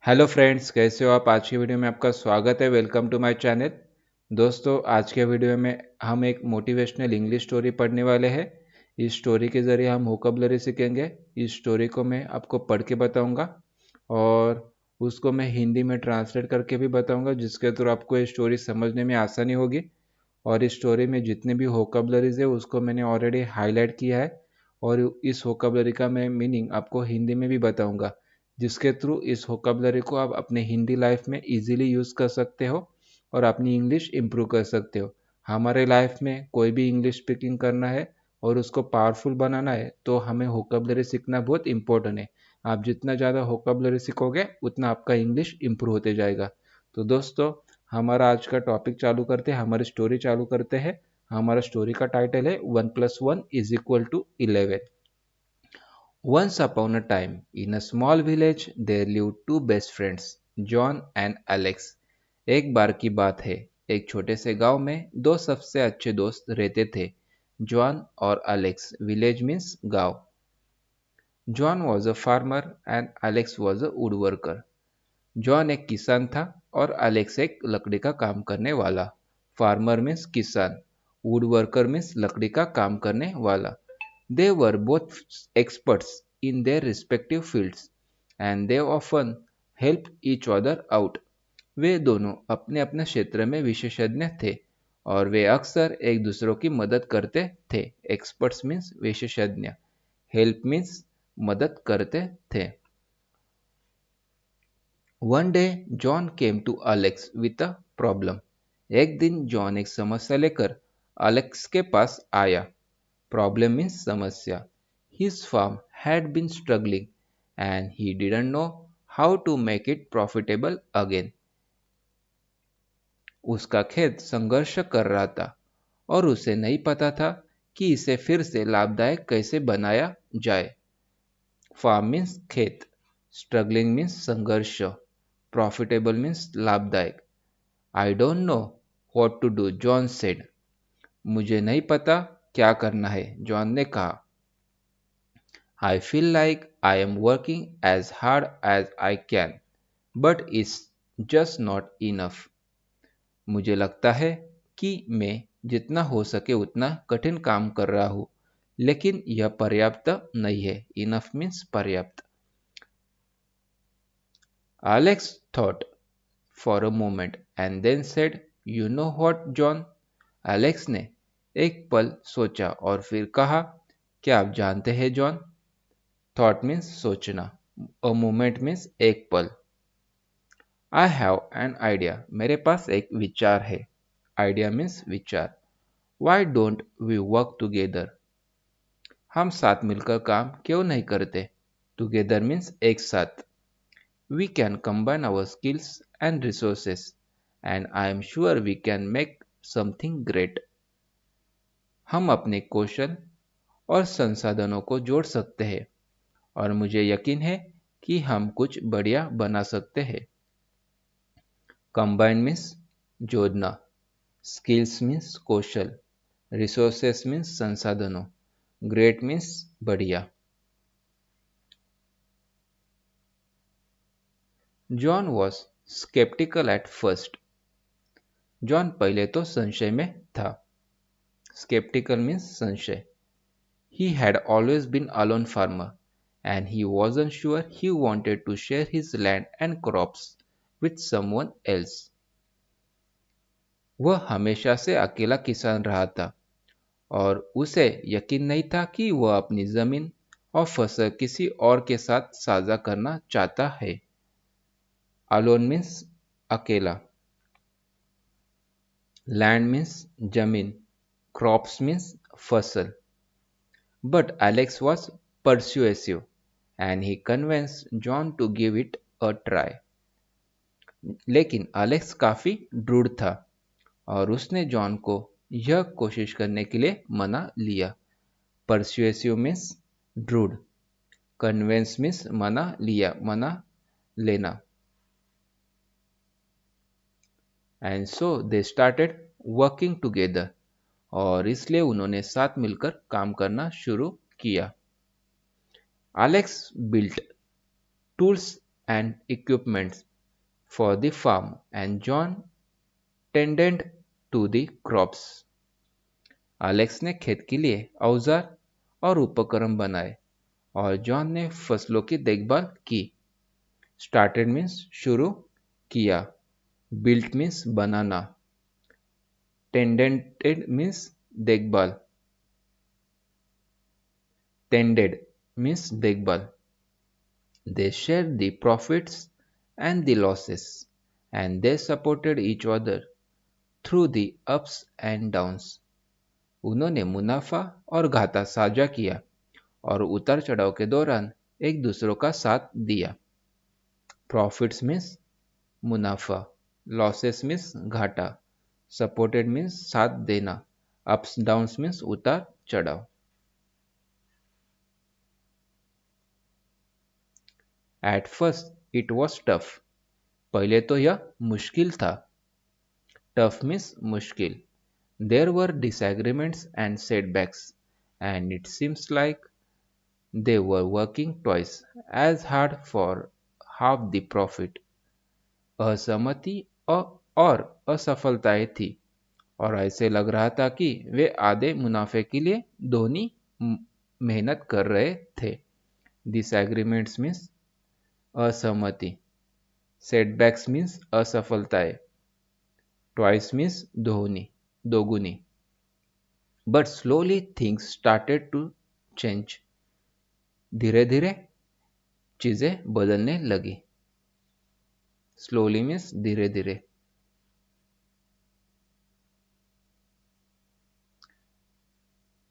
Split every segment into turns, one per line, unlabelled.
Hello friends, कैसे हो आप। आज की वीडियो में आपका स्वागत है। Welcome to my channel. दोस्तों, आज के वीडियो में हम एक मोटिवेशनल इंग्लिश स्टोरी पढ़ने वाले हैं। इस स्टोरी के ज़रिए हम वोकैबुलरी सीखेंगे। इस स्टोरी को मैं आपको पढ़ के बताऊंगा और उसको मैं हिंदी में ट्रांसलेट करके भी बताऊंगा, जिसके थ्रू आपको ये स्टोरी समझने में आसानी होगी। और इस स्टोरी में जितने भी वोकैबुलरीज है उसको मैंने ऑलरेडी हाईलाइट किया है और इस वोकैबुलरी का मैं मीनिंग आपको हिंदी में भी बताऊंगा, जिसके थ्रू इस वोकैबुलरी को आप अपने हिंदी लाइफ में इजीली यूज़ कर सकते हो और अपनी इंग्लिश इम्प्रूव कर सकते हो। हमारे लाइफ में कोई भी इंग्लिश स्पीकिंग करना है और उसको पावरफुल बनाना है तो हमें वोकैबुलरी सीखना बहुत इंपॉर्टेंट है। आप जितना ज़्यादा वोकैबुलरी सीखोगे उतना आपका इंग्लिश इम्प्रूव होते जाएगा। तो दोस्तों, हमारा आज का टॉपिक चालू करते हैं, हमारी स्टोरी चालू करते हैं। हमारा स्टोरी का टाइटल है 1+1=11। Once upon a time, in a small village, there lived two best friends, John and Alex. एक बार की बात है, एक छोटे से गांव में दो सबसे अच्छे दोस्त रहते थे, जॉन और एलेक्स। विलेज मीन्स गांव। John was a farmer and Alex was a would worker. John एक किसान था और एलेक्स एक लकड़ी का काम करने वाला। फार्मर मीन्स किसान, वुड वर्कर मीन्स लकड़ी का काम करने वाला। They were both experts in their respective fields and they often helped each other out. वे दोनों अपने अपने क्षेत्र में विशेषज्ञ थे और वे अक्सर एक दूसरों की मदद करते थे। एक्सपर्ट्स मीन्स विशेषज्ञ, हेल्प मीन्स मदद करते थे। One day John came to Alex with a problem. एक दिन जॉन एक समस्या लेकर अलेक्स के पास आया। Problem means समस्या। His farm had been struggling and he didn't know how to make it profitable again. उसका खेत संघर्ष कर रहा था और उसे नहीं पता था कि इसे फिर से लाभदायक कैसे बनाया जाए। Farm means खेत, struggling means संघर्ष, profitable means लाभदायक। I don't know what to do, John said. मुझे नहीं पता क्या करना है, जॉन ने कहा। I feel like I am working as hard as I can, but it's just not enough. मुझे लगता है कि मैं जितना हो सके उतना कठिन काम कर रहा हूँ, लेकिन यह पर्याप्त नहीं है। Enough means पर्याप्त। Alex thought for a moment and then said, "You know what, John?" Alex ने एक पल सोचा और फिर कहा, क्या आप जानते हैं जॉन? थॉट मीन्स सोचना, अ मोमेंट मीन्स एक पल। आई हैव एन आइडिया, मेरे पास एक विचार है। आइडिया मीन्स विचार। Why don't we work together, हम साथ मिलकर काम क्यों नहीं करते? टुगेदर मीन्स एक साथ। We can combine our skills and resources and I am sure we can make something great. हम अपने कौशल और संसाधनों को जोड़ सकते हैं और मुझे यकीन है कि हम कुछ बढ़िया बना सकते हैं। कंबाइन मीन्स जोड़ना, स्किल्स मीन्स कौशल, रिसोर्सेस मीन्स संसाधनों, ग्रेट मीन्स बढ़िया। John was sceptical at first. John पहले तो संशय में था। स्केप्टिकल मीन्स संशय। He had always been alone farmer and he wasn't sure he wanted to share his land and crops with someone else. वह हमेशा से अकेला किसान रहा था और उसे यकीन नहीं था कि वह अपनी जमीन और फसल किसी और के साथ साझा करना चाहता है। अलोन मीन्स अकेला, लैंड मीन्स जमीन, क्रॉप्स मीन्स फसल। But Alex was persuasive and he convinced John to give it a try. लेकिन एलेक्स काफी दृढ़ था और उसने जॉन को यह कोशिश करने के लिए मना लिया। परसुएसिव मीन्स दृढ़, कन्वेंस मीन्स मना लिया, मना लेना। And so they started working together, और इसलिए उन्होंने साथ मिलकर काम करना शुरू किया। Alex built tools and equipments for the farm, and John tended to the crops. Alex ने खेत के लिए औजार और उपकरण बनाए और जॉन ने फसलों की देखभाल की। स्टार्टेड मीन्स शुरू किया, बिल्ट मीन्स बनाना, टेंडेंटेड मीन्स देखभाल, टेंडेड मीन्स देखभाल। They shared the profits and the losses, and they supported each other through the ups and downs. उन्होंने मुनाफा और घाटा साझा किया और उतार चढ़ाव के दौरान एक दूसरों का साथ दिया। प्रॉफिट्स मीन्स मुनाफा, लॉसेस मीन्स घाटा, सपोर्टेड मीन्स साथ देना, अप्स डाउन्स मीन्स उतार चढ़ाव। At first it was tough. पहले तो यह मुश्किल था। Tough means मुश्किल। There were disagreements and setbacks, and it seems like they were working twice as hard for half the profit. असहमति और असफलताएं थी और ऐसे लग रहा था कि वे आधे मुनाफे के लिए दोनों मेहनत कर रहे थे। Disagreements means असहमति, सेटबैक्स मीन्स असफलताएं, ट्वाइस मीन्स दोगुनी। But slowly things started to change. धीरे धीरे चीजें बदलने लगी। स्लोली मीन्स धीरे धीरे।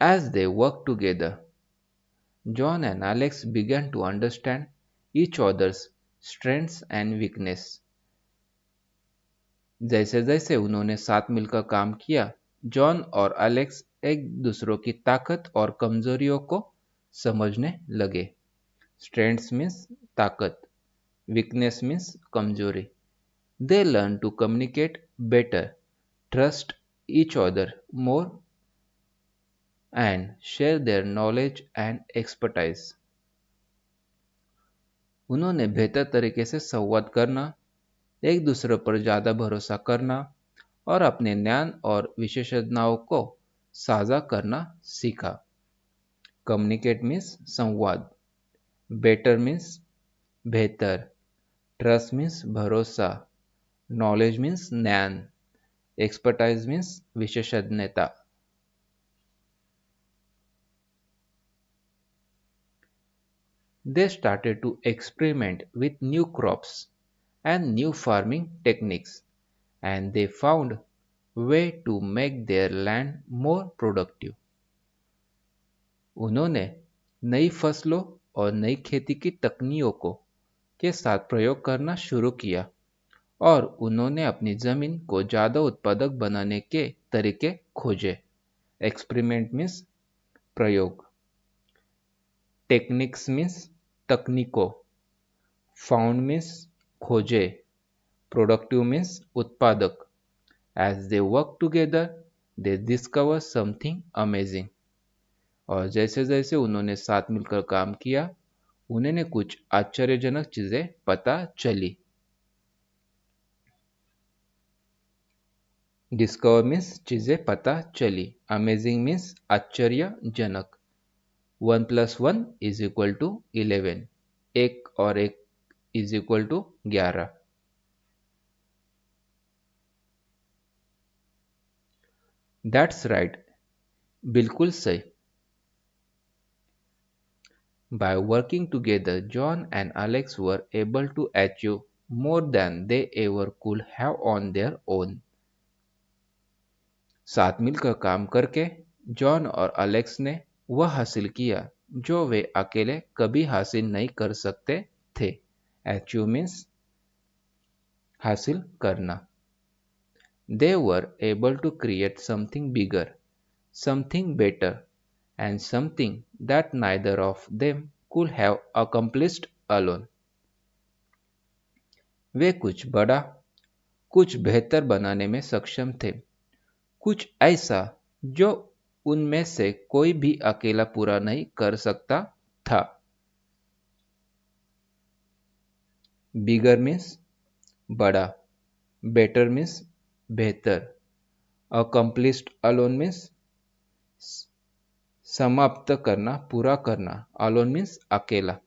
As they worked together, John and Alex began to understand each other's strengths and weakness. जैसे जैसे उन्होंने साथ मिलकर काम किया, जॉन और एलेक्स एक दूसरों की ताकत और कमजोरियों को समझने लगे। स्ट्रेंथ्स मीन्स ताकत, वीकनेस मीन्स कमजोरी। They learn to communicate better, trust each other more and share their knowledge and expertise. उन्होंने बेहतर तरीके से संवाद करना, एक दूसरे पर ज्यादा भरोसा करना और अपने ज्ञान और विशेषज्ञताओं को साझा करना सीखा। कम्युनिकेट मीन्स संवाद, बेटर मीन्स बेहतर, ट्रस्ट मीन्स भरोसा, नॉलेज मीन्स ज्ञान, एक्सपर्टाइज मीन्स विशेषज्ञता। They started to experiment with new crops and new farming techniques, and they found way to make their land more productive. उन्होंने नई फसलों और नई खेती की तकनीकों के साथ प्रयोग करना शुरू किया और उन्होंने अपनी जमीन को ज्यादा उत्पादक बनाने के तरीके खोजे। एक्सपेरिमेंट मीन्स प्रयोग, टेक्निक्स मीन्स तकनीकों, फाउंड मीन्स खोजे, प्रोडक्टिव मीन्स उत्पादक। As they work together they discover something amazing. और जैसे जैसे उन्होंने साथ मिलकर काम किया, उन्हें कुछ आश्चर्यजनक चीजें पता चली। डिस्कवर मीन्स चीजें पता चली, अमेजिंग मीन्स आश्चर्यजनक। 1+1 इज इक्वल टू 11, एक और एक is equal to 11। That's right, बिल्कुल सही। By working together, John and Alex were able to achieve more than they ever could have on their own. साथ मिलकर काम करके जॉन और एलेक्स ने वह हासिल किया जो वे अकेले कभी हासिल नहीं कर सकते थे। Achieve means हासिल करना। They were able to create something bigger, something better, and something that neither of them could have accomplished alone. वे कुछ बड़ा, कुछ बेहतर बनाने में सक्षम थे, कुछ ऐसा जो उनमें से कोई भी अकेला पूरा नहीं कर सकता था। बिगर मीन्स बड़ा, बेटर मीन्स बेहतर, अकम्प्लिश्ड अलोन मीन्स समाप्त करना, पूरा करना, अलोन मीन्स अकेला।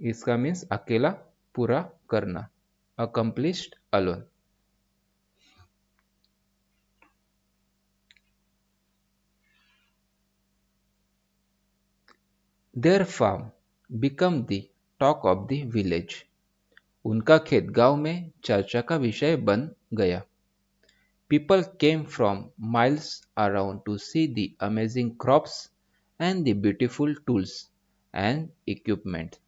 इसका मीन्स अकेला पूरा करना, accomplished alone. Their farm become the talk of the village. उनका खेत गांव में चर्चा का विषय बन गया। People came from miles around to see the amazing crops and the beautiful tools and equipment.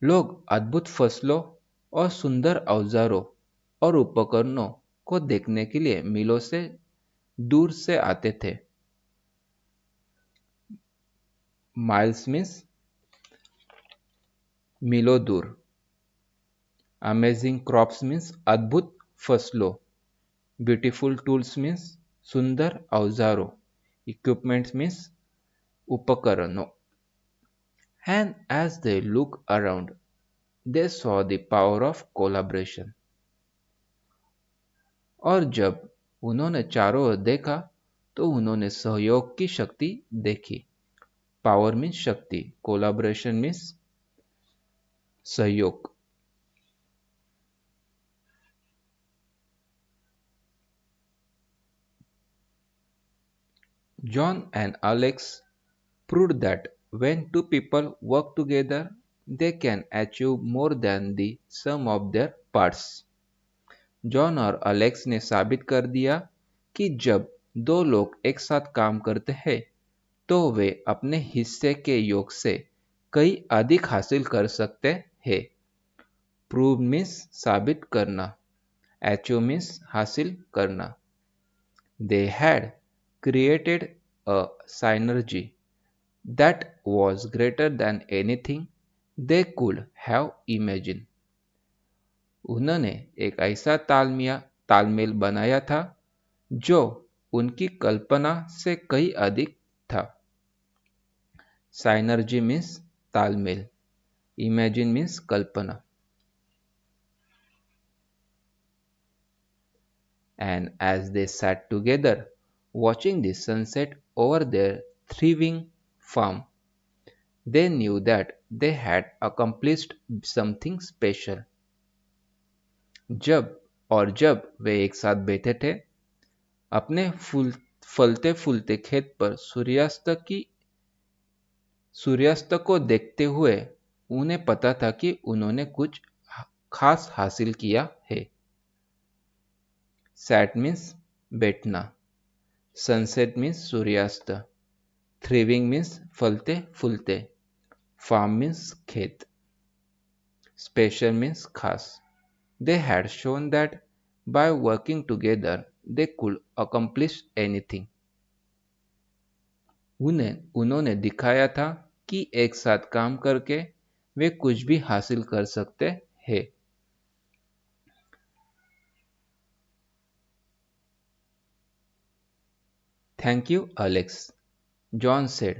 लोग अद्भुत फसलों और सुंदर औजारों और उपकरणों को देखने के लिए मीलों से दूर से आते थे। माइल्स मीन्स मीलों दूर। अमेजिंग क्रॉप्स मीन्स अद्भुत फसलों। ब्यूटीफुल टूल्स मीन्स सुंदर औजारों। इक्विपमेंट्स मीन्स उपकरणों। And as they looked around, they saw the power of collaboration. और जब उन्होंने चारों ओर देखा तो उन्होंने सहयोग की शक्ति देखी। पावर मीन्स शक्ति, कोलाबोरेशन मीन्स सहयोग। John and Alex proved that when two people work together, they can achieve more than the sum of their parts. John और अलेक्स ने साबित कर दिया कि जब दो लोग एक साथ काम करते हैं तो वे अपने हिस्से के योग से कई अधिक हासिल कर सकते हैं। प्रूव मीन्स साबित करना, अचीव मीन्स हासिल करना। They had created a synergy that was greater than anything they could have imagined. उन्होंने एक ऐसा तालमेल बनाया था जो उनकी कल्पना से कई अधिक था। साइनर्जी मीन्स तालमेल, imagine means Kalpana. And as they sat together watching the sunset over their thriving farm, they knew that they had accomplished something special. जब वे एक साथ बैठे थे अपने फलते फूलते खेत पर सूर्यास्त को देखते हुए, उन्हें पता था कि उन्होंने कुछ खास हासिल किया है। सैट मीन्स बैठना, सनसेट मीन्स सूर्यास्त, थ्रिविंग मीन्स फलते फूलते, फार्म मीन्स खेत, स्पेशल मीन्स खास। They had shown that by working together they could accomplish anything. उन्होंने दिखाया था कि एक साथ काम करके वे कुछ भी हासिल कर सकते हैं। Thank you, Alex, John said,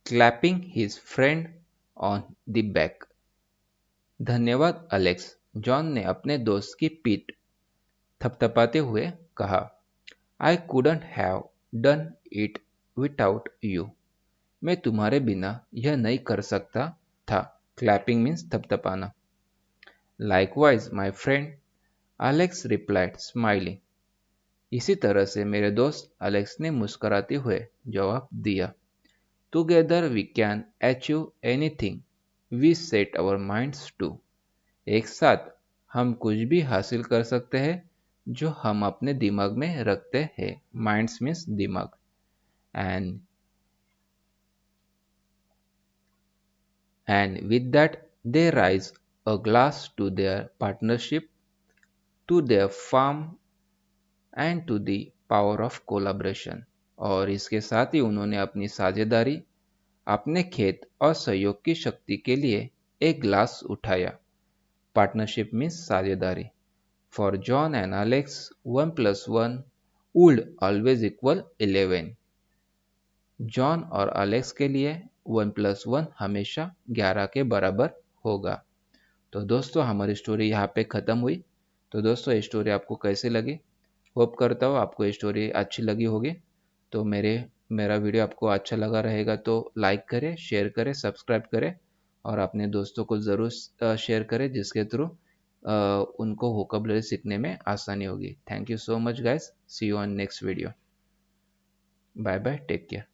clapping his friend on the back. धन्यवाद अलेक्स, जॉन ने अपने दोस्त की पीठ थपथपाते हुए कहा। I couldn't have done it without you. मैं तुम्हारे बिना यह नहीं कर सकता था। क्लैपिंग मीन्स थपथपाना। Likewise, my friend, Alex replied, smiling. इसी तरह से मेरे दोस्त अलेक्स ने मुस्कुराते हुए जवाब दिया। Together we can achieve anything we set our minds to. एक साथ हम कुछ भी हासिल कर सकते हैं जो हम अपने दिमाग में रखते हैं। माइंड्स मीन्स दिमाग। And with that they raise a glass to their partnership, to their farm and to the power of collaboration. और इसके साथ ही उन्होंने अपनी साझेदारी, अपने खेत और सहयोग की शक्ति के लिए एक ग्लास उठाया। पार्टनरशिप मीन्स साझेदारी। For John and Alex, 1 plus 1 would always equal 11। John और एलेक्स के लिए 1+1 हमेशा 11 के बराबर होगा। तो दोस्तों हमारी स्टोरी यहाँ पे ख़त्म हुई। तो दोस्तों ये स्टोरी आपको कैसी लगी? होप करता हूँ आपको ये स्टोरी अच्छी लगी होगी। तो मेरा वीडियो आपको अच्छा लगा रहेगा तो लाइक करें, शेयर करें, सब्सक्राइब करें और अपने दोस्तों को ज़रूर शेयर करें, जिसके थ्रू उनको वोकैबुलरी सीखने में आसानी होगी। Thank you so much guys, see you on next video. Bye bye, take care.